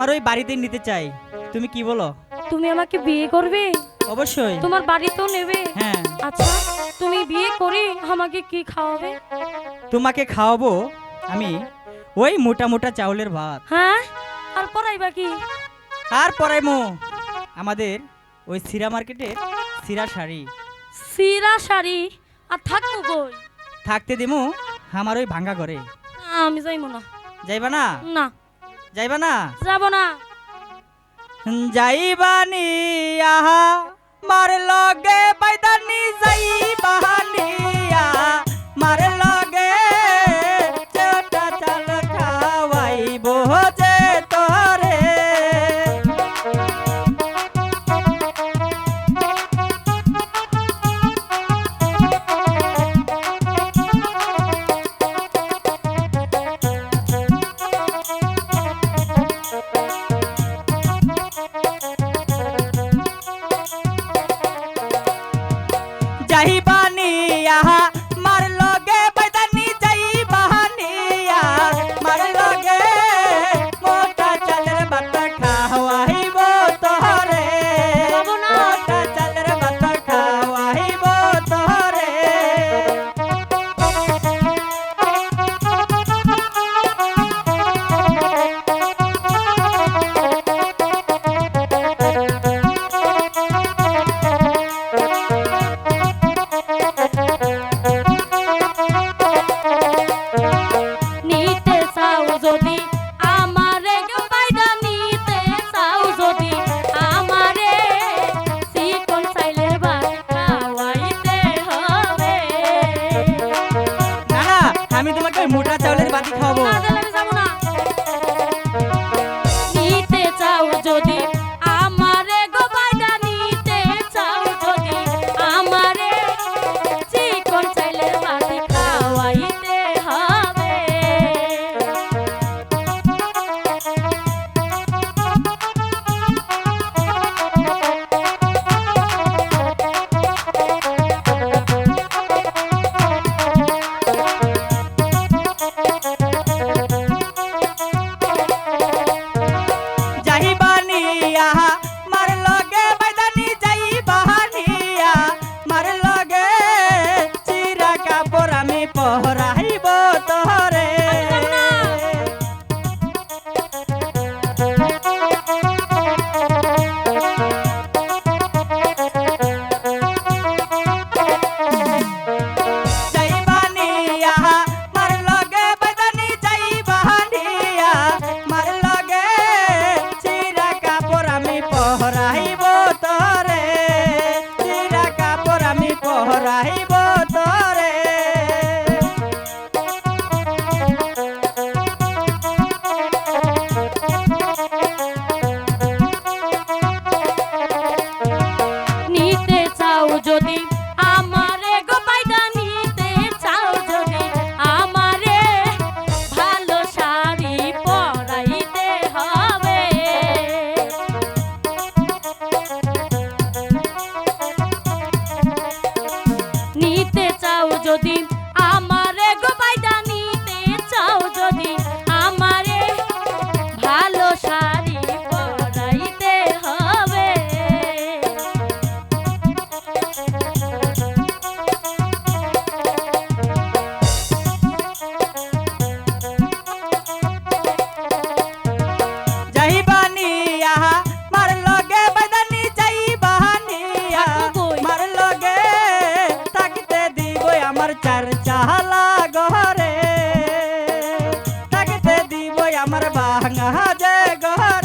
আর ওই বাড়িতে নিতে চাই, তুমি কি বলো? তুমি আমাকে বিয়ে করবে? অবশ্যই। তোমার বাড়ি তো নেবে? হ্যাঁ। আচ্ছা, তুমি বিয়ে করে আমাকে কি খাওয়াবে? তোমাকে খাওয়াবো আমি ওই মোটা মোটা চাউলের ভাত। হ্যাঁ, আর পরাইবা কি? আর পরাইমো আমাদের ওই সিরা মার্কেটের সিরা শাড়ি। সিরা শাড়ি? আর থাকবো কই? থাকতে দিমু আমার ওই ভাঙ্গা ঘরে। আমি যাইবো না। যাইবা না? না, যাইবা না? যাব না। যাইবানি আহা মার লগে বাইদানি যাইবানি আহা মার লগে চটা চাল খাওয়াইবো যে তোরে। যাইবানি আহা মার লগে বাইদানি যাইবানি আহা মার লগে মোটা চালের ভাত খাওয়াইবো তোরে। যাবো না। মোটা চালের ভাত খাওয়াইবো তোরে। নিতে চাও যদি আমারে গো বাইদা, নিতে চাও যদি আমারে চিকন চাইলের ভাত খাওয়াইতে হবে। না না, আমি তোমাকে ওই মোটা চাউলের বাটি খাওয়াবো। না দিলে আমি যাবো না। নিতে চাও যদি আমারে গো বাইদা, নিতে চাও যদি আমারে চিকন চাইলের ভাত খাওয়াইতে হবে। যাইবানি আহা মার লগে বাইদানি যাইবানি আহা মার লগে চিরা কাপড় আমি পহরাইব তোরে। যাইবানি আহা মার লগে বাইদানি যাইবানি আহা মার লগে চিরা কাপড় আমি পহরাইব তোরে। চিরা কাপড় আমি পহরাইব তোরে। নিতে চাও যদি আমারে গো বাইদা, নিতে চাও যদি আমারে ভালো শাড়ি পরাইতে হবে। নিতে চাও যদি আমারে গো বাইদা, নিতে চাও যদি আমারে ভালো শাড়ি পরাইতে হবে। যাইবানি আহা মার লগে বাইদানি যাইবানি আহা মার লগে থাকতে দিব আমার চার চালা ঘরে। থাকতে দিব আমার ভাঙা যে ঘরে।